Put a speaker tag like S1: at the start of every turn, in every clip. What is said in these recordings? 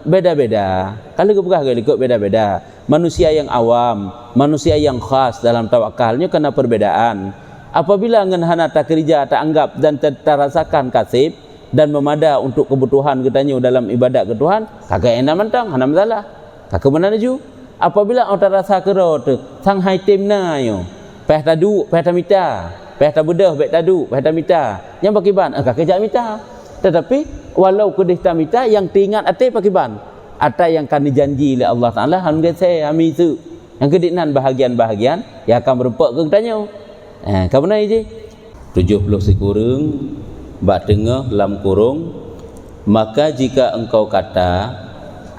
S1: beda-beda. Kalau kepegah ikut beda-beda. Manusia yang awam, manusia yang khas dalam tawakalnya kena perbedaan. Apabila ngan hana tak kerja, tak anggap dan terasakan kasib dan memada untuk kebutuhan katanya dalam ibadat ke Tuhan, kagak enak mentang, hana masalah. Kagak benar ju. Apabila orang terasa kerot, sang hai timna yo. Peh tadu, peh tamita, peh tabudah, peh tadu, peh tamita. Yang pakiban, kagak jak mita. Tetapi walau kedih tamita yang teringat ate pakiban. Ada yang kan dijanji oleh Allah Ta'ala hamga saya hami itu yang kediknan bahagian-bahagian yang akan berempak ke katanya kamu nak je 70 sekurang bak tengah dalam kurung. Maka jika engkau kata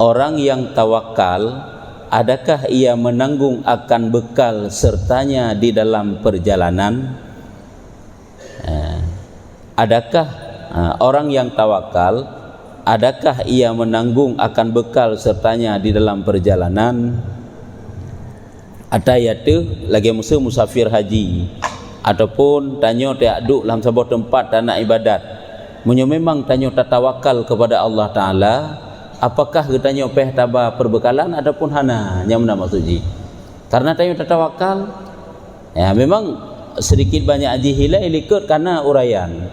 S1: orang yang tawakal, adakah ia menanggung akan bekal sertanya di dalam perjalanan? Adakah orang yang tawakal, adakah ia menanggung akan bekal sertanya di dalam perjalanan? Ada yaitu lagi musuh musafir haji ataupun tanya tak duduk dalam sebuah tempat dan nak ibadat. Munyo memang tanya tak tawakal kepada Allah Ta'ala, apakah katanya peh tabah perbekalan ataupun hana yang mana maksudnya? Karena tanya tak tawakal, ya memang sedikit banyak haji hilai ikut karena uraian.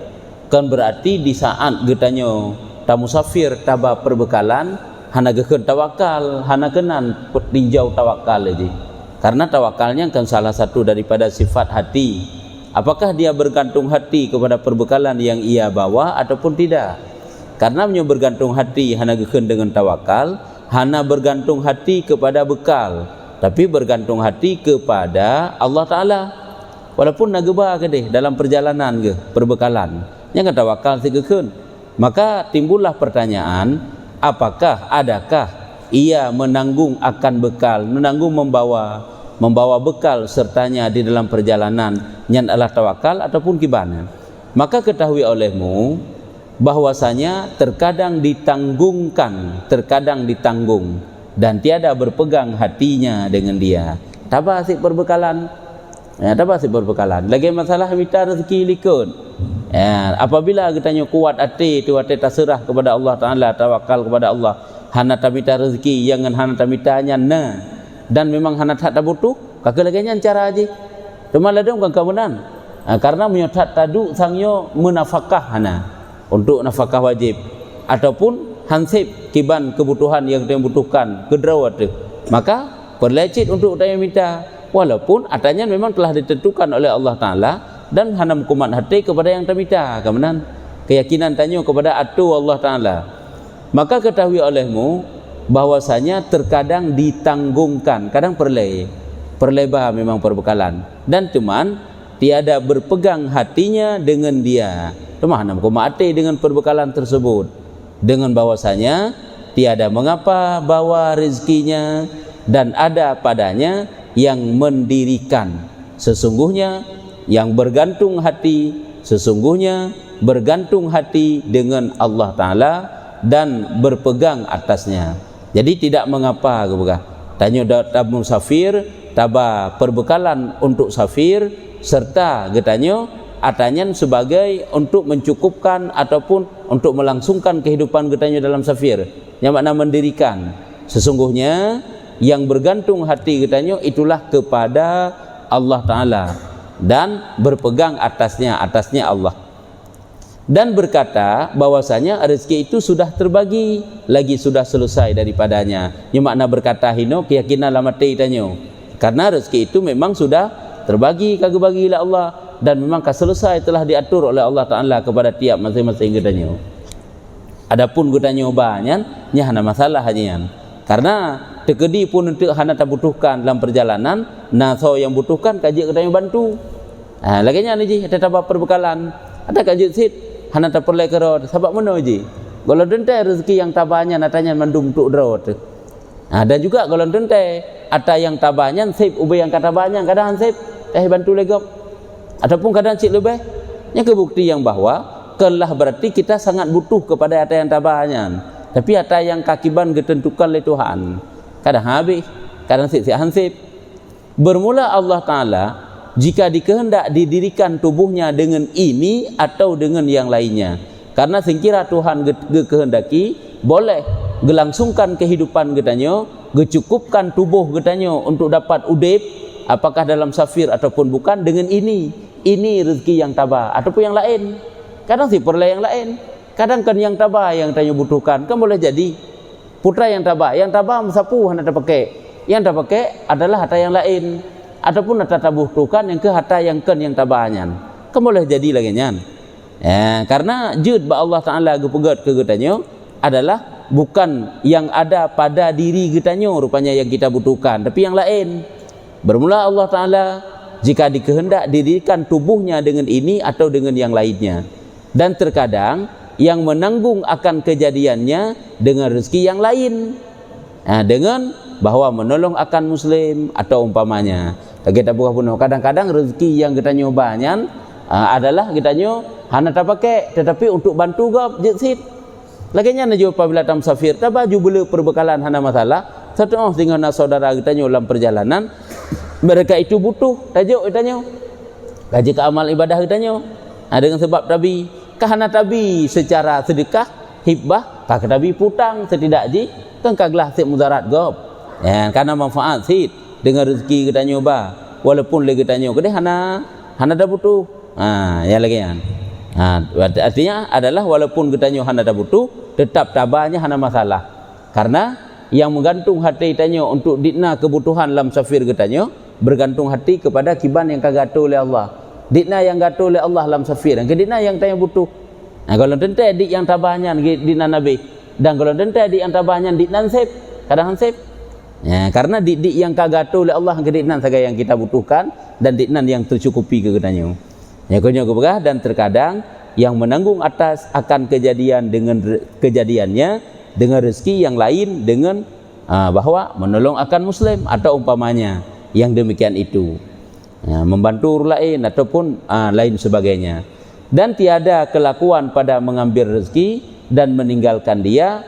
S1: Kan berarti di saat katanya tak musafir tabah perbekalan, hana gekun tawakal, hana kenan tinjau tawakal aja. Karena tawakalnya kan salah satu daripada sifat hati. Apakah dia bergantung hati kepada perbekalan yang ia bawa ataupun tidak? Karena bergantung hati hana gekun dengan tawakal, hana bergantung hati kepada bekal, tapi bergantung hati kepada Allah Ta'ala. Walaupun nageba ke deh dalam perjalanan ke perbekalan, yang tawakal si gekun. Maka timbullah pertanyaan, adakah ia menanggung akan bekal, menanggung membawa bekal sertanya di dalam perjalanan yang adalah tawakal ataupun kibana? Maka ketahui olehmu bahwasanya terkadang ditanggungkan, terkadang ditanggung dan tiada berpegang hatinya dengan dia. Tabah si perbekalan, tabah si perbekalan. Lagi masalah minta rezeki likut. Apabila katanya kuat hati tu hati terserah kepada Allah Ta'ala, tawakal kepada Allah, hana tamita rezeki yang hana tamitanya dan memang hana tak butuh, kakak lagi cara aja cuma ladang bukan kemudian karena menyotat tadu sangyo menafakah hana untuk nafakah wajib ataupun hansip kiban kebutuhan yang dia butuhkan kedrawat, maka berlecit untuk tanya minta walaupun adanya memang telah ditentukan oleh Allah Ta'ala dan hanam kumat hati kepada yang tamita kemudian keyakinan tanya kepada atu Allah Ta'ala. Maka ketahui olehmu bahwasanya terkadang ditanggungkan, kadang perlebar memang perbekalan dan cuman tiada berpegang hatinya dengan dia. Cuma hanam kumat hati dengan perbekalan tersebut, dengan bahwasanya tiada mengapa bawa rezekinya dan ada padanya yang mendirikan. Sesungguhnya yang bergantung hati, sesungguhnya bergantung hati dengan Allah Ta'ala dan berpegang atasnya. Jadi tidak mengapa tanya tab musafir tabah perbekalan untuk safir serta getanya atanya sebagai untuk mencukupkan ataupun untuk melangsungkan kehidupan getanya dalam safir yang makna mendirikan. Sesungguhnya yang bergantung hati getanya itulah kepada Allah Ta'ala dan berpegang atasnya Allah, dan berkata bahwasanya rezeki itu sudah terbagi lagi sudah selesai daripadanya. Yang makna berkata hino keyakinan lamati tanyo karena rezeki itu memang sudah terbagi kagak bagi oleh Allah dan memang selesai telah diatur oleh Allah Ta'ala kepada tiap masing-masing gedanyo. Adapun gedanyo banyak nya hana masalah hanya karena tekedi pun untuk hana tak butuhkan dalam perjalanan, so yang butuhkan kaji gedanyo bantu. Laginya ni ji tetap perbekalan ada kaji sit hana tak perlu kerod sebab mana ji golon dente rezeki yang tabahnya natanya mandum tuk drot. Dan juga golon dente ada yang tabahnya sip ubay yang kata banyak kadang sip bantu legop ataupun kadang cik lebih yang kebukti yang bahwa kelah berarti kita sangat butuh kepada ada yang tabahnya, tapi ada yang kakiban ditentukan oleh Tuhan kadang habis kadang sip hansip. Bermula Allah Ta'ala jika dikehendak didirikan tubuhnya dengan ini atau dengan yang lainnya, karena sekira Tuhan kehendaki boleh gelangsungkan kehidupan getanyo, gecukupkan tubuh getanyo untuk dapat udip, apakah dalam safir ataupun bukan, dengan ini rezeki yang tabah ataupun yang lain. Kadang si perlu yang lain, kadang kan yang tabah yang tanyo butuhkan, kan boleh jadi putra yang tabah sapu hana tak pakai, yang tak pakai adalah harta yang lain ataupun harta tak butuhkan yang ke harta yang ken yang tabahnya, kan boleh jadi lagi nyan. Karena jud ba Allah Taala gepegat ke getanyo adalah bukan yang ada pada diri getanyo rupanya yang kita butuhkan, tapi yang lain. Bermula Allah Taala jika dikehendak dirikan tubuhnya dengan ini atau dengan yang lainnya, dan terkadang yang menanggung akan kejadiannya dengan rezeki yang lain, dengan bahwa menolong akan muslim atau umpamanya. Kita buka pun kadang-kadang rezeki yang kita nyobanyan adalah kita hana tak pakai, tetapi untuk bantu gap jitsit. Laginya na jo apabila tam safir ta baju bela perbekalan hana masalah. Satu dengan saudara kita dalam perjalanan, mereka itu butuh tajuk kita gaji ke amal ibadah kita dengan sebab tabi kahana tabi secara sedekah hibah kah tabi putang setidak ji kan kaglah sip mudarat gop karena manfaat sit dengan rezeki kita nyoba walaupun lagi kita nyoba kedeh hana dah butuh ya lagi kan artinya adalah walaupun kita nyoba hana dah butuh tetap tabahnya hana masalah, karena yang menggantung hati kita untuk dikna kebutuhan dalam safir kita bergantung hati kepada kiban yang kagatul oleh Allah. Dikna yang gatul oleh Allah dalam safir, dan kedina yang tanya butuh. Kalau tentu adik yang tabahnya dikna Nabi, dan kalau tentu adik yang tabahnya dikna sep, kadang sep. Karena dik yang kagatul oleh Allah kedikna saja yang kita butuhkan dan dikna yang tercukupi ke kitanya. Dan terkadang yang menanggung atas akan kejadian dengan kejadiannya dengan rezeki yang lain dengan bahwa menolong akan muslim atau umpamanya yang demikian itu. Membantu orang lain ataupun lain sebagainya, dan tiada kelakuan pada mengambil rezeki dan meninggalkan dia,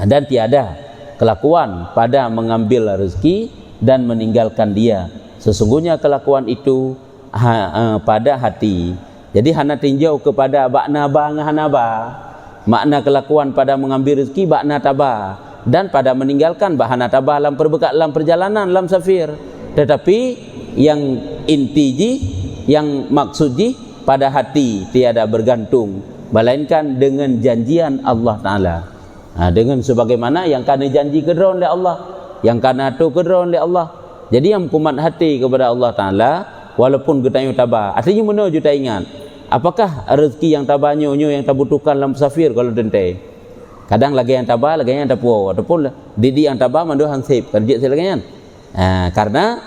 S1: dan tiada kelakuan pada mengambil rezeki dan meninggalkan dia. Sesungguhnya kelakuan itu pada hati. Jadi hana tinjau kepada bakna ba ngahana ba, makna kelakuan pada mengambil rezeki bakna tabah, dan pada meninggalkan bahana tabah dalam perjalanan dalam safir. Tetapi yang inti yang maksud pada hati tiada bergantung, melainkan dengan janjian Allah Ta'ala, dengan sebagaimana yang kana janji kedron oleh Allah, yang kana tu kedron oleh Allah. Jadi yang kumat hati kepada Allah Ta'ala walaupun kita tabah, artinya menuju kita ingat apakah rezeki yang tabahnya yang tak butuhkan dalam safir. Kalau dente kadang lagi yang tabah, lagi yang tak puas, ataupun didi yang tabah mandu hansip kerja silakan. Karena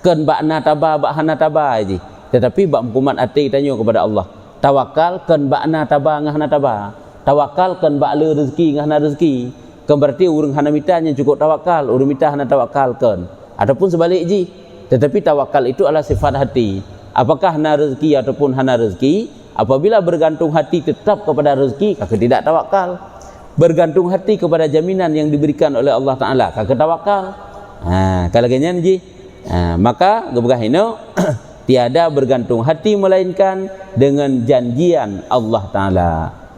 S1: kan bakna tabah bakhana tabah ji, tetapi bak kumat hati tanya kepada Allah, tawakal kan bakna tabah ngahana tabah, tawakal kan bak le rezeki ngahana rezeki, kan berarti urang hana mitanya cukup tawakal, urang mita hana tawakal kan, ataupun sebalik ji. Tetapi tawakal itu adalah sifat hati. Apakah hana rezeki ataupun hana rezeki, apabila bergantung hati tetap kepada rezeki, kakak tidak tawakal. Bergantung hati kepada jaminan yang diberikan oleh Allah Ta'ala, kakak tawakal. Kalau ganyan ji, maka gebegah ini tiada bergantung hati melainkan dengan janjian Allah Ta'ala,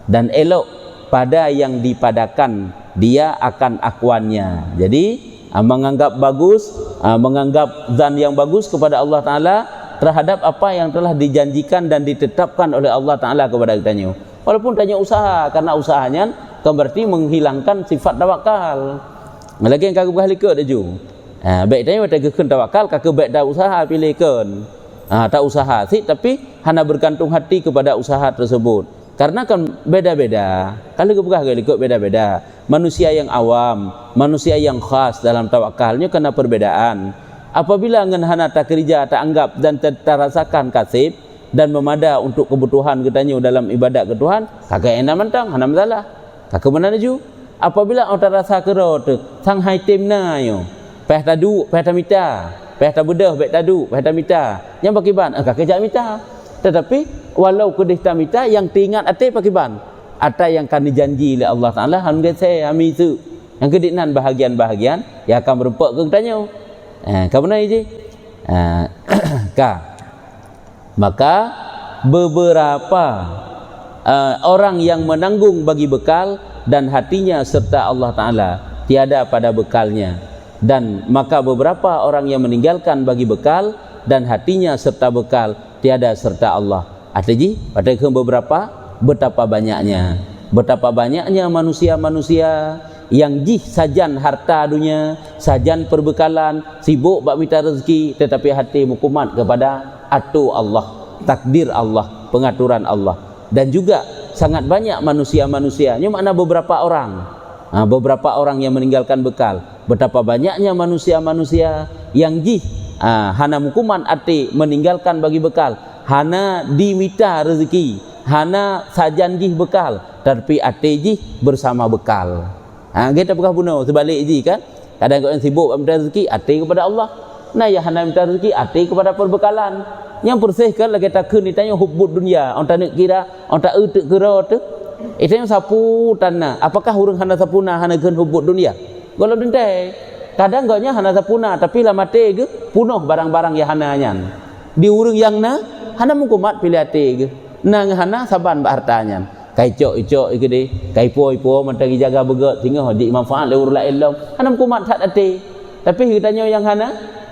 S1: dan elok pada yang dipadakan dia akan akuannya. Jadi menganggap bagus, menganggap zan yang bagus kepada Allah Ta'ala terhadap apa yang telah dijanjikan dan ditetapkan oleh Allah Ta'ala kepada kita. Walaupun tanya usaha, karena usahanya kan berarti menghilangkan sifat tawakal. Lagi yang kagak berhalikut aja. Baik tanya wata tawakal, kagak baik dah usaha pilihkan. Tak usaha sih, tapi hanya bergantung hati kepada usaha tersebut. Karena kan beda-beda. Kalau ikut beda-beda. Manusia yang awam, manusia yang khas dalam tawakalnya kena perbedaan. Apabila ngan hana tak kerja, tak anggap dan tak rasakan kasih dan memada untuk kebutuhan kitanya dalam ibadat ke Tuhan, kagak enak mentang, hana masalah. Kagak benar ju. Apabila orang rasa kerot, sang hai timna yo. Peh tadu, peh tamita, peh tabudah, peh tadu, peh tamita. Yang pakiban, kagak jak mita. Tetapi walau kedih tamita yang diingat ate pakiban. Ata yang kami janji oleh Allah Ta'ala, hamdan saya kami itu yang kediknan bahagian-bahagian yang akan berempak ke kitanya. Kau benar je? Maka beberapa orang yang menanggung bagi bekal dan hatinya serta Allah Ta'ala tiada pada bekalnya. Dan maka beberapa orang yang meninggalkan bagi bekal dan hatinya serta bekal tiada serta Allah. Artinya pada beberapa betapa banyaknya manusia-manusia yang jih sajan harta dunia, sajan perbekalan, sibuk bak minta rezeki, tetapi hati mukumat kepada atu Allah, takdir Allah, pengaturan Allah. Dan juga sangat banyak manusia-manusia, ini makna beberapa orang. Beberapa orang yang meninggalkan bekal. Betapa banyaknya manusia-manusia yang jih hana mukuman ati meninggalkan bagi bekal, hana dimita rezeki, hana sajan jih bekal, tapi ati jih bersama bekal. Kita pernah bunuh sebalik jih kan. Kadang orang sibuk minta rezeki ati kepada Allah. Nah ya hana minta rezeki ati kepada perbekalan. Yang bersih kan lagi tak kena ditanya hubbud dunia. Orang tak nak kira, orang tak utek kira tu. Itu yang sapu tanah. Apakah urang hana sapuna hana gen hubbud dunia? Kalau dentai, kadang gaknya hana sapuna tapi lah mati ke punuh barang-barang yang hana nyan. Di urang yang na hana mukumat pilih ati ke. Nang hana saban ba hartanya. Kai cok ke de, kai po mentari jaga begat sehingga di manfaat le urang lain lom. Hana mukumat tak ati. Tapi kitanya yang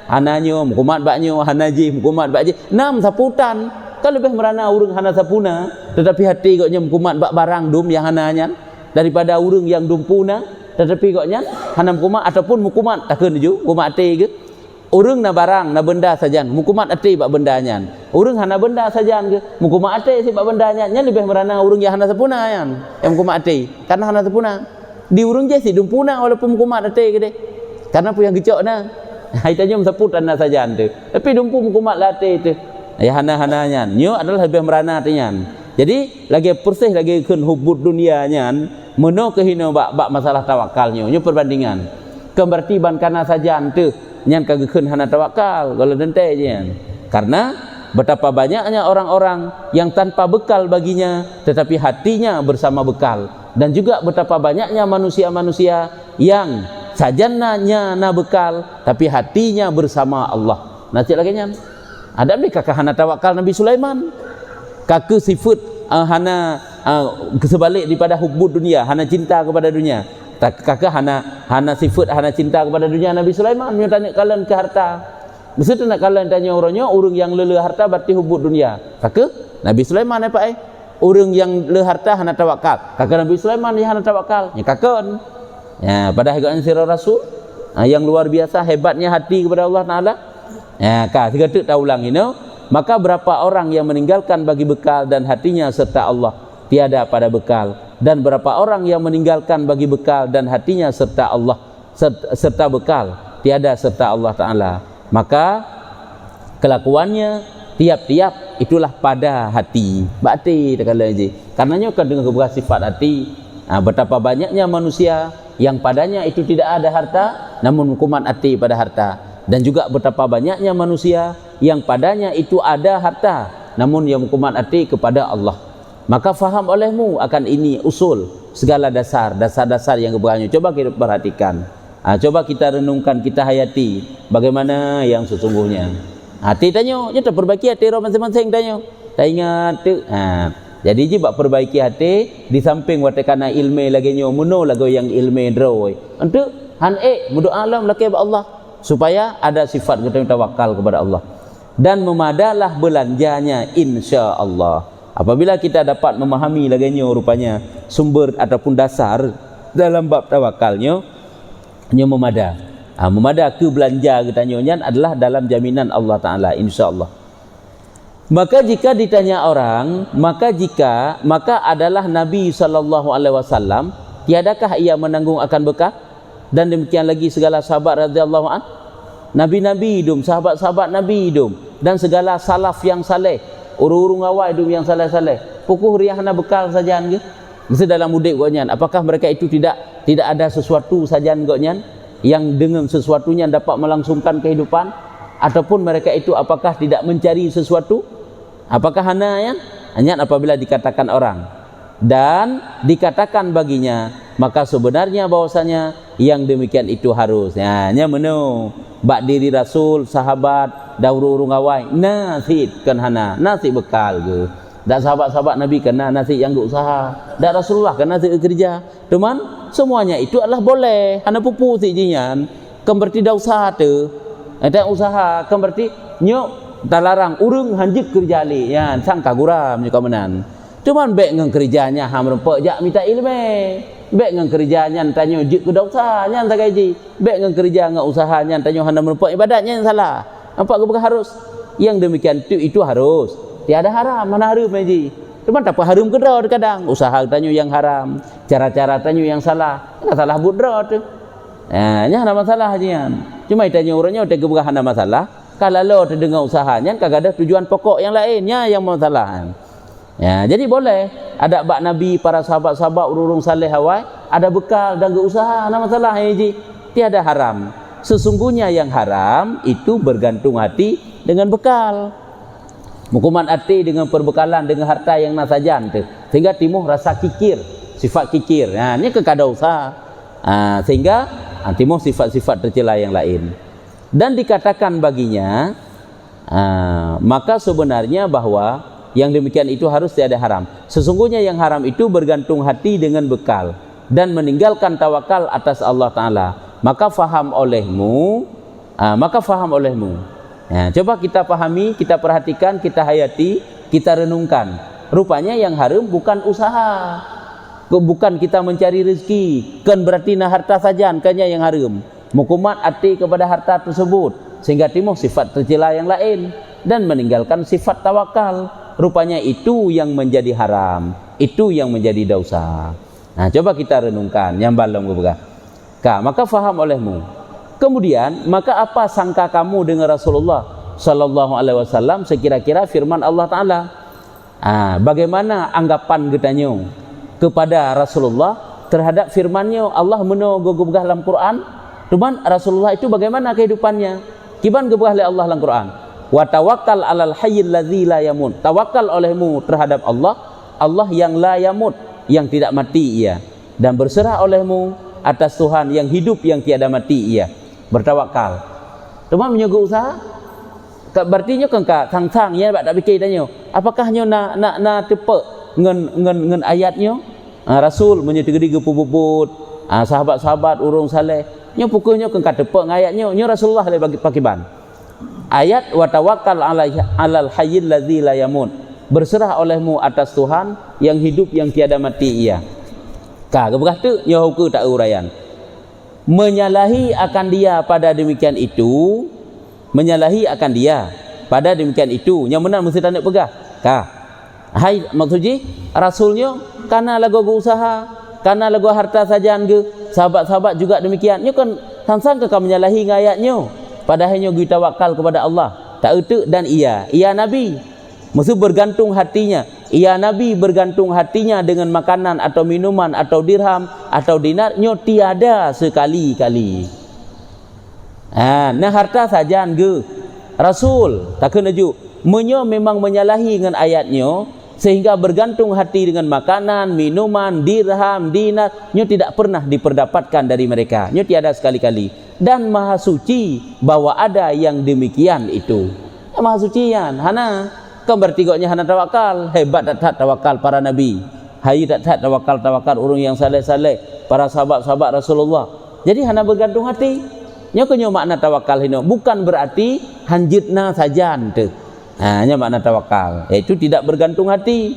S1: hananya mukumat baknyo, hana ji mukumat bakji. Nam saputan. Kan lebih merana urang hana sapuna, tetapi hati gaknya mukumat bak barang dum yang hananya daripada urang yang dumpuna, tetapi gaknya hana mukumat ataupun mukumat takkan ju mukumat ati ke. Urang na barang na benda sajan, mukumat ati bak bendanya. Urang hana benda sajan ke, mukumat ati si bak bendanya. Nya lebih merana urang yang hana sapuna yang mukumat ati, karena hana sapuna. Di urang je si dumpuna walaupun mukumat ati ke de. Karena pu yang gecok na. Haitanya saputan na sajan tu. Tapi dumpu mukumat ati tu. Ya hana-hananya nyo adalah lebih merana artinya. Jadi lagi persih lagi keun hubud dunia nyan meno kehino bak masalah tawakalnya nyo perbandingan. Berarti ban kana sajan tu nyan kagak keun hana tawakal kalau dente je. Karena betapa banyaknya orang-orang yang tanpa bekal baginya tetapi hatinya bersama bekal, dan juga betapa banyaknya manusia-manusia yang sajannya na bekal tapi hatinya bersama Allah. Nah cik lagi nyan. Ada ni kakak hana tawakal Nabi Sulaiman. Kakak sifat hana sebalik daripada hubbud dunia, hana cinta kepada dunia. Kakak hana sifat hana cinta kepada dunia Nabi Sulaiman. Dia tanya kalian ke harta. Mesti nak kalian tanya orangnya orang yang lele harta berarti hubbud dunia. Kakak Nabi Sulaiman apa orang yang lele harta hana tawakal. Kakak Nabi Sulaiman yang hana tawakal. Ya kakak. Ya pada hikmah sirah Rasul yang luar biasa hebatnya hati kepada Allah Taala. Ya, tiga tak ulang ini. Maka berapa orang yang meninggalkan bagi bekal dan hatinya serta Allah tiada pada bekal, dan berapa orang yang meninggalkan bagi bekal dan hatinya serta Allah serta bekal tiada serta Allah Taala. Maka kelakuannya tiap-tiap itulah pada hati. Bakti tak kala je. Karenanya kan dengan keberat sifat hati. Betapa banyaknya manusia yang padanya itu tidak ada harta namun hukuman hati pada harta. Dan juga betapa banyaknya manusia yang padanya itu ada harta namun yang hukuman hati kepada Allah. Maka faham olehmu akan ini usul segala dasar-dasar yang keberanian. Coba kita perhatikan. Coba kita renungkan, kita hayati bagaimana yang sesungguhnya. Hati tanya, kita perbaiki hati orang masing-masing tanya. Tak ingat tu. Jadi jika perbaiki hati di samping watakana ilmu lagi nyo muno lagu yang ilmu draw. Untuk mudu alam laki Allah. Supaya ada sifat kita tawakal kepada Allah, dan memadalah belanjanya insya-Allah. Apabila kita dapat memahami laganya rupanya sumber ataupun dasar dalam bab tawakalnya nya memada ke belanja kitanya adalah dalam jaminan Allah Taala insya-Allah. Maka jika ditanya orang, maka adalah Nabi SAW, tiadakah ia menanggung akan bekal? Dan demikian lagi segala sahabat radhiyallahu an, nabi-nabi hidup, sahabat-sahabat nabi hidup, dan segala salaf yang saleh, urung-urung awal hidup yang saleh-saleh. Pukul riahna bekal sajan ke? Mesti dalam mudik goknyan. Apakah mereka itu tidak ada sesuatu sajan goknyan yang dengan sesuatunya dapat melangsungkan kehidupan, ataupun mereka itu apakah tidak mencari sesuatu? Apakah hanya apabila dikatakan orang dan dikatakan baginya, maka sebenarnya bahwasanya yang demikian itu harus nya menu bak diri Rasul, sahabat, daururung awai nasib kan hana nasib bekal ke. dak sahabat-sahabat Nabi kena nasi yang usaha, dak Rasulullah kena nasi kerja. Cuman semuanya itu adalah boleh. Hana pupu sijian, kan berarti dak usaha tu. Ada usaha kan berarti nyok tak larang urung hanjik kerja li ya sangka guram nyok menan. Cuman bek ngang kerjanya ham rempek jak minta ilmu. Bek ngang kerjanya tanya jik ku dak usaha nya tak gaji. Bek ngang kerja ngang usahanya tanya hana rempek ibadatnya yang salah. Nampak ke harus yang demikian itu harus. Tiada haram, mana haram haji. Cuman tak apa haram kedra kadang. Usaha tanya yang haram, cara-cara tanya yang salah. Tak salah budra tu. Nya ada masalah hajian. Cuma tanya orangnya tak keberah ada masalah. Kalau lo terdengar usahanya kagak ada tujuan pokok yang lainnya yang masalah. Ya, jadi boleh ada bak Nabi para sahabat-sahabat urung saleh hawai ada bekal dan usaha ada masalah haji. Tiada haram. Sesungguhnya yang haram itu bergantung hati dengan bekal. Hukuman hati dengan perbekalan dengan harta yang nasajan tu. Sehingga timbul rasa kikir, sifat kikir. Nah, ini kekada usaha. Sehingga timbul sifat-sifat tercela yang lain. Dan dikatakan baginya, maka sebenarnya bahwa yang demikian itu harus tiada haram. Sesungguhnya yang haram itu bergantung hati dengan bekal dan meninggalkan tawakal atas Allah Ta'ala. Maka faham olehmu. Ya, coba kita pahami, kita perhatikan, kita hayati, kita renungkan. Rupanya yang haram bukan usaha, bukan kita mencari rezeki, kan berarti nah harta saja kan yang haram. Mukumat hati kepada harta tersebut sehingga timbul sifat tercela yang lain dan meninggalkan sifat tawakal. Rupanya itu yang menjadi haram, itu yang menjadi dosa. Nah, coba kita renungkan yang balong beberapa. Maka faham olehmu. Kemudian, maka apa sangka kamu dengan Rasulullah sallallahu alaihi wasallam sekira-kira firman Allah Taala? Bagaimana anggapan kitanya kepada Rasulullah terhadap firman-Nya Allah menogogah dalam Quran? Cuman Rasulullah itu bagaimana kehidupannya? Kiban gebah oleh Allah dalam Quran. Wa tawakkal 'alal hayyil ladzi la yamut. Tawakal olehmu terhadap Allah, Allah yang la yamut, yang tidak mati ia, dan berserah olehmu atas Tuhan yang hidup yang tiada mati ia. Bertawakal. Cuma menyuguh usaha. Berarti nyo kan sang-sang ya tak fikir tanya. Apakah nyo nak tepek ngen ayatnya? Rasul menyetegi gepuput sahabat-sahabat urung saleh. Nyo pukulnya kan tepek ayatnya. Nyo Rasulullah le bagi pakiban. Ayat wa tawakkal 'alal hayyil ladzi la yamut. Berserah olehmu atas Tuhan yang hidup yang tiada mati ia. Keberah tu nyo hukum tak uraian. Menyalahi akan dia pada demikian itu, menyalahi akan dia pada demikian itu yang benar mesti tak nak pegah. Hai maksudnya rasulnya karena lagu usaha, karena lagu harta sajian ke sahabat-sahabat juga demikian. Nyo kan sang-sang ke menyalahi ayatnya. Padahal nyo kita tawakal kepada Allah. Tak utuk dan ia nabi. Mesti bergantung hatinya. Ia Nabi bergantung hatinya dengan makanan atau minuman atau dirham atau dinar, nyo tiada sekali-kali. Nah harta saja ge Rasul tak kena ju. Menyo memang menyalahi dengan ayatnya sehingga bergantung hati dengan makanan, minuman, dirham, dinar, nyo tidak pernah diperdapatkan dari mereka. Nyo tiada sekali-kali. Dan maha suci bahwa ada yang demikian itu. Maha suci yan, hana kan berarti goknya hana tawakal. Hebat tak tawakal para nabi. Hai tak tawakal orang yang saleh-saleh, para sahabat-sahabat Rasulullah. Jadi hana bergantung hati. Nya kenyo makna tawakal hino bukan berarti hanjitna sajan tu. Nya makna tawakal iaitu tidak bergantung hati.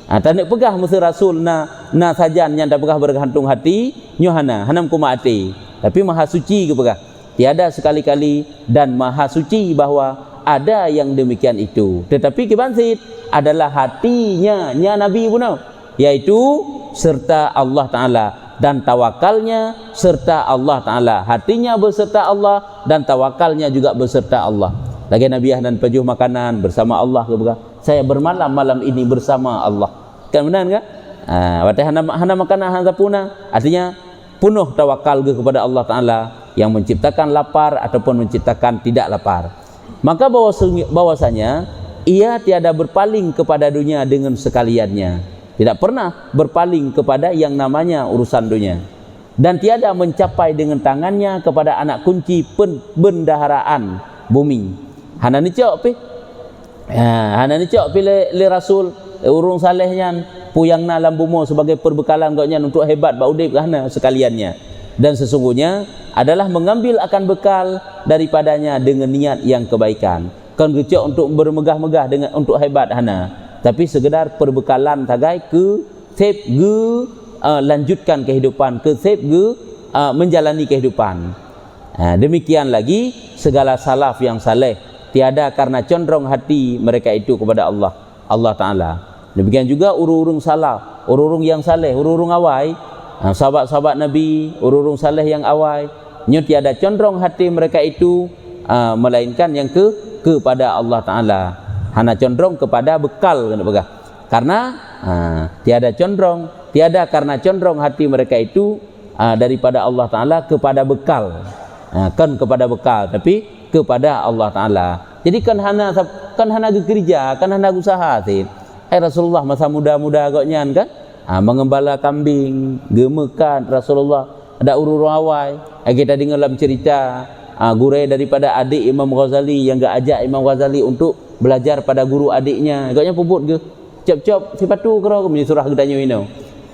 S1: Tak nak pegah mesti Rasul na sajan yang tak pegah bergantung hati, nyo hana kuma hati. Tapi maha suci ke pegah. Tiada sekali-kali dan maha suci bahwa ada yang demikian itu. Tetapi kibansit adalah hatinya nya Nabi puno, yaitu serta Allah Ta'ala dan tawakalnya serta Allah Ta'ala. Hatinya beserta Allah dan tawakalnya juga beserta Allah. Lagi Nabi dan pejuh makanan bersama Allah ke bukan? Saya bermalam malam ini bersama Allah. Kan benar enggak? Hana makanan hana puna. Artinya penuh tawakal kepada Allah Ta'ala yang menciptakan lapar ataupun menciptakan tidak lapar. Maka bahwasanya ia tiada berpaling kepada dunia dengan sekaliannya, tidak pernah berpaling kepada yang namanya urusan dunia, dan tiada mencapai dengan tangannya kepada anak kunci bendaharaan bumi. Hana ni cok pi le Rasul urung salehnya puyangna lambumo sebagai perbekalan gaknya untuk hebat baudip kahna sekaliannya. Dan sesungguhnya adalah mengambil akan bekal daripadanya dengan niat yang kebaikan. Kan gecok untuk bermegah-megah dengan untuk hebat hana, tapi sekedar perbekalan tagai ke sep ge lanjutkan kehidupan, ke sep ge menjalani kehidupan. Demikian lagi segala salaf yang saleh tiada karena condong hati mereka itu kepada Allah Ta'ala. Demikian juga urung-urung salaf, urung-urung yang saleh, urung-urung awai, sahabat-sahabat Nabi, urung-urung saleh yang awai, nyo tiada condong hati mereka itu melainkan yang kepada Allah Ta'ala. Hana condong kepada bekal kena pegah. Karena tiada karena condong hati mereka itu daripada Allah Ta'ala kepada bekal. Kan kepada bekal, tapi kepada Allah Ta'ala. Jadi kan hana gereja, kan hana usaha sih. Rasulullah masa muda-muda agaknya kan mengembala kambing, gemekan Rasulullah ada ururung awai. Kita dengar dalam cerita gurai daripada adik Imam Ghazali yang gak ajak Imam Ghazali untuk belajar pada guru adiknya. Agaknya puput ke cop-cop sipatu kero ke surah gedanya ini.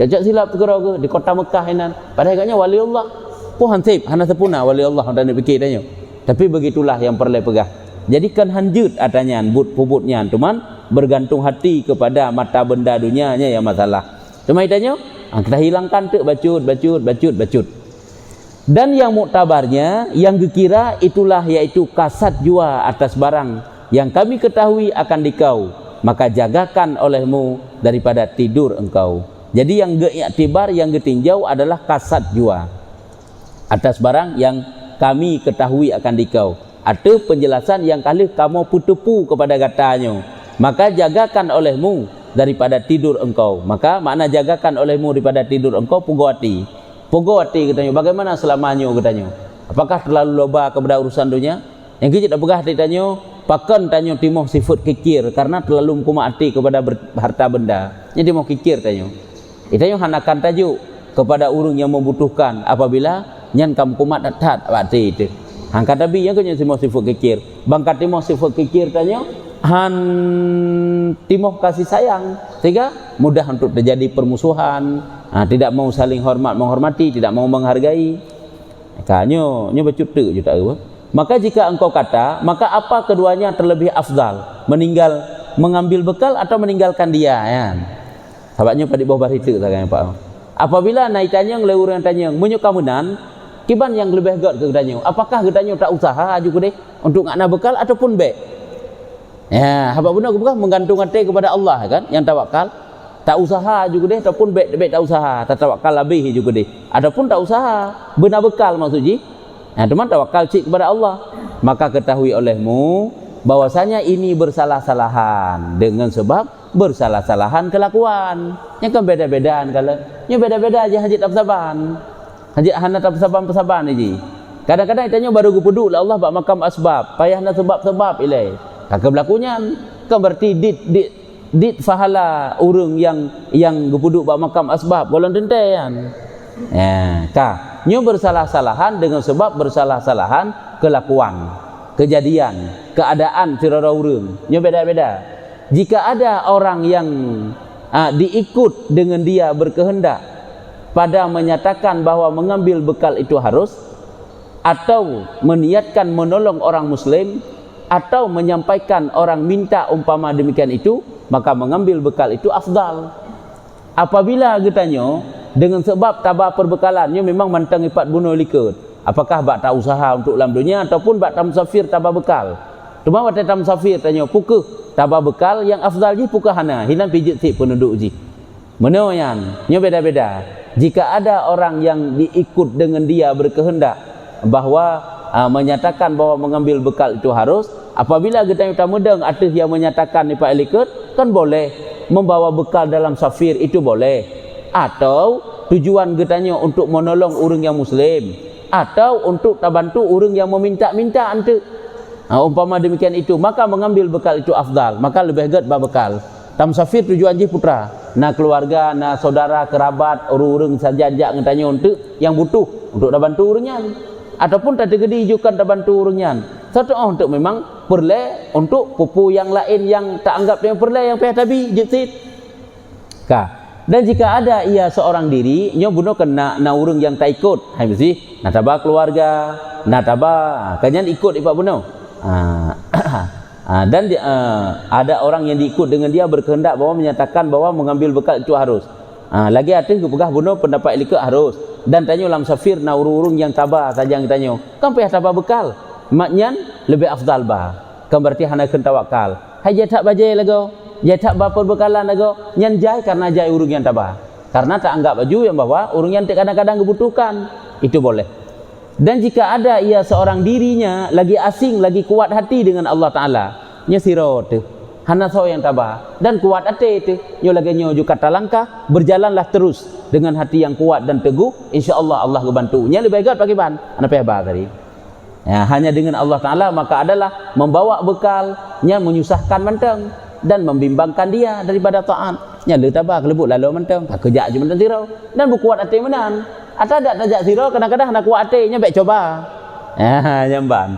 S1: Cop-cop silap kero ke di kota Mekah ini. Padahal agaknya waliullah. Puhan sip hana sepuna waliullah dan dipikir tanya. Tapi begitulah yang perlu pegah. Jadi kan hanjut adanya puputnya, cuman bergantung hati kepada mata benda dunianya yang masalah. Cuma itanya kita hilangkan tu bacut. Dan yang muktabarnya yang dikira itulah yaitu kasat jua atas barang yang kami ketahui akan dikau, maka jagakan olehmu daripada tidur engkau. Jadi yang geiktibar yang getinjau adalah kasat jua atas barang yang kami ketahui akan dikau. Ada penjelasan yang kali kamu putepu kepada katanya, maka jagakan olehmu daripada tidur engkau. Maka makna jagakan olehmu daripada tidur engkau pugawati katanya. Bagaimana selamanya katanya? Apakah terlalu loba kepada urusan dunia? Yang kita tak pegah ditanya, pakan tanya timoh sifat kikir karena terlalu mati kepada harta benda. Yang timoh kikir tanya. Itanya hanakan tajuk kepada urang yang membutuhkan apabila nyan kam kumat tat waktu itu. Angkat tabi yang kena timoh sifat kikir. Bangkat timoh sifat kikir tanya han timoh kasih sayang sehingga mudah untuk terjadi permusuhan, tidak mau saling menghormati, tidak mau menghargai. Kanyo becutu juta apa? Maka jika engkau kata, maka apa keduanya terlebih afdal? Mengambil bekal atau meninggalkan dia ya. Sahabatnya pada bawah itu katanya Pak. Apabila naik tanya leur yang tanya menyuka menan kiban yang lebih god ke katanya. Apakah katanya tak usaha juga deh untuk ngana bekal ataupun baik? Ya, apa benar bukan menggantung hati kepada Allah kan yang tawakal. Tak usaha juga deh ataupun baik tak usaha, tak tawakal lebih juga deh. Ataupun tak usaha, benar bekal maksudnya. Nah, teman tawakal cik kepada Allah. Maka ketahui olehmu bahwasanya ini bersalah-salahan dengan sebab bersalah-salahan kelakuan. Yang kan beda-bedaan kalau. Yang beda-beda aja hajat absaban. Hajat hana absaban-absaban aja. Kadang-kadang itanya baru gupuduk lah Allah bak makam asbab, payahna sebab-sebab ilai. Kakak berlakunya kan berarti dit fahala urang yang gupuduk bak makam asbab golon dentaian. Ya, nyo bersalah-salahan dengan sebab bersalah-salahan kelakuan, kejadian, keadaan tirara urang. Nyo beda-beda. Jika ada orang yang diikut dengan dia berkehendak pada menyatakan bahwa mengambil bekal itu harus, atau meniatkan menolong orang muslim, atau menyampaikan orang minta umpama demikian itu, maka mengambil bekal itu afdal. Apabila getanya dengan sebab tabah perbekalannya memang mantang ipat bunuh likut, apakah bak tak usaha untuk dalam dunia ataupun bak tak musafir tabah bekal. Cuma bak tak musafir tanya pukul tabah bekal yang afdal ji pukul hana hinan pijit si penduduk ji. Menoyan nya beda-beda. Jika ada orang yang diikut dengan dia berkehendak bahwa menyatakan bahwa mengambil bekal itu harus, apabila kita mudeng ada yang menyatakan ipak likut, kan boleh membawa bekal dalam safir itu boleh, atau tujuan getanya untuk menolong orang yang muslim, atau untuk bantu orang yang meminta-minta ante. Umpama demikian itu, maka mengambil bekal itu afdal, maka lebih get bekal. Tam safir tujuan je putra, na keluarga, na saudara, kerabat, orang-orang sajajak ngetanya untuk yang butuh untuk bantu orangnya, ataupun tak tergedi juga tak bantu orangnya. Satu untuk memang perle untuk pupu yang lain yang tak anggap yang perle yang pihak tabi jetit. Dan jika ada ia seorang diri, nyo buno kena na urang yang tak ikut. Hai mesti nataba keluarga, nataba kanyan ikut ipak buno. Dan ada orang yang diikut dengan dia berkehendak bahwa menyatakan bahwa mengambil bekal itu harus. Lagi ada kepegah buno pendapat ikut harus. Dan tanya ulam safir na urung-urung yang tabah saja yang tanya. Kan payah tabah bekal. Maknyan lebih afdal bah. Kan berarti hana kena tawakal. Hai tak bajai lagu. Jai tak bapa bekalan lagu. Nyan jai karena jai urung yang tabah. Karena tak anggap baju yang bawa urung yang kadang-kadang kebutuhkan. Itu boleh. Dan jika ada ia seorang dirinya lagi asing, lagi kuat hati dengan Allah Ta'ala, nya siro tu hana so yang tabah dan kuat hati tu nyo lagi nyo juga kata langkah, berjalanlah terus dengan hati yang kuat dan teguh, insyaallah Allah kebantu. Nya lebih baik pakai ban ana pehba tadi ya, hanya dengan Allah Ta'ala maka adalah membawa bekal nya menyusahkan menteng dan membimbangkan dia daripada taat. Nya le tabah kelebut lalu menteng tak kerja je menteng siro dan berkuat hati menan. Atau tak tajak siro kadang-kadang nak kuat hati nya baik coba nyamban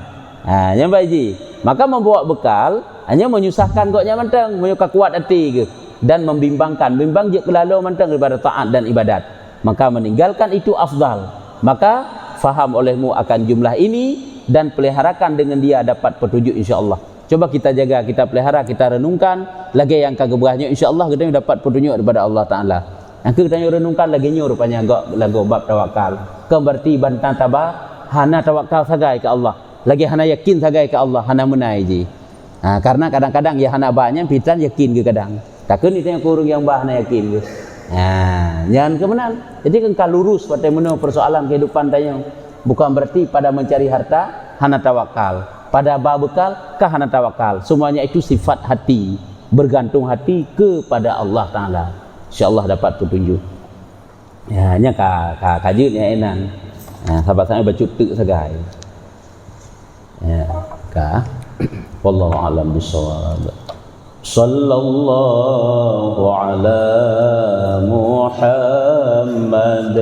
S1: nyambai ji. Maka membawa bekal hanya menyusahkan koknya mentang, menyuka kuat hati ke dan membimbangkan, bimbang je kelalu mentang daripada taat dan ibadat. Maka meninggalkan itu afdal. Maka faham olehmu akan jumlah ini dan peliharakan dengan dia dapat petunjuk insya-Allah. Coba kita jaga, kita pelihara, kita renungkan lagi yang kageberahnya insya-Allah kita dapat petunjuk daripada Allah Taala. Yang kita renungkan lagi nyo rupanya lagu bab tawakal. Ke berarti bantang tabah hana tawakal sagai ke Allah. Lagi hana yakin sagai ke Allah, hana menai ji. Karena kadang-kadang ya hana banyak pitan yakin ke kadang. Takkan itu yang kurung yang bah hana yakin ke. Jangan kemenan. Jadi kan lurus pada menu persoalan kehidupan tanya. Bukan berarti pada mencari harta hana tawakal. Pada bab bekal kah hana tawakal. Semuanya itu sifat hati, bergantung hati kepada Allah Taala. InsyaAllah dapat petunjuk. Ya, nya kajut nya enan. Sahabat saya baca tek sagai. Ya, wallahu a'lam bissawab. Sallallahu ala Muhammad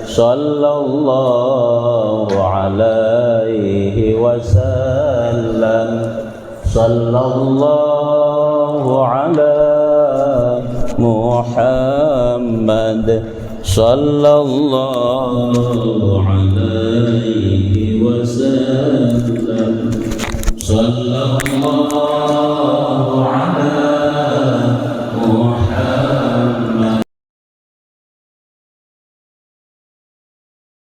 S1: sallallahu alaihi wasallam. Sallallahu ala Muhammad sallallahu alaihi wasallam. Sallallahu